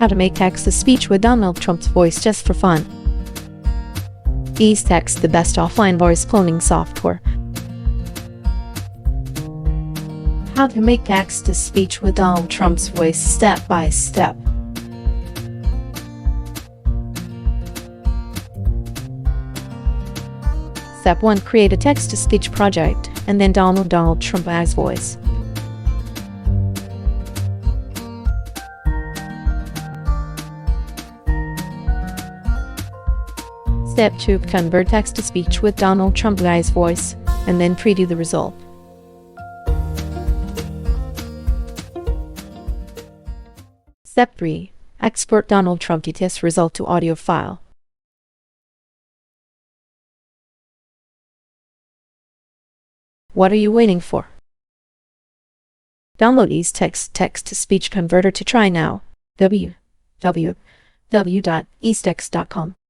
How to make text-to-speech with Donald Trump's voice just for fun. Easetext, the best offline voice cloning software. How to make text-to-speech with Donald Trump's voice step by step. Step 1. Create a text-to-speech project, and then download Donald Trump as voice. Step 2. Convert text-to-speech with Donald Trump as voice, and then preview the result. Step 3. Export Donald Trump test result to audio file. What are you waiting for? Download Easetext Text-to-Speech Converter to try now. www.easetext.com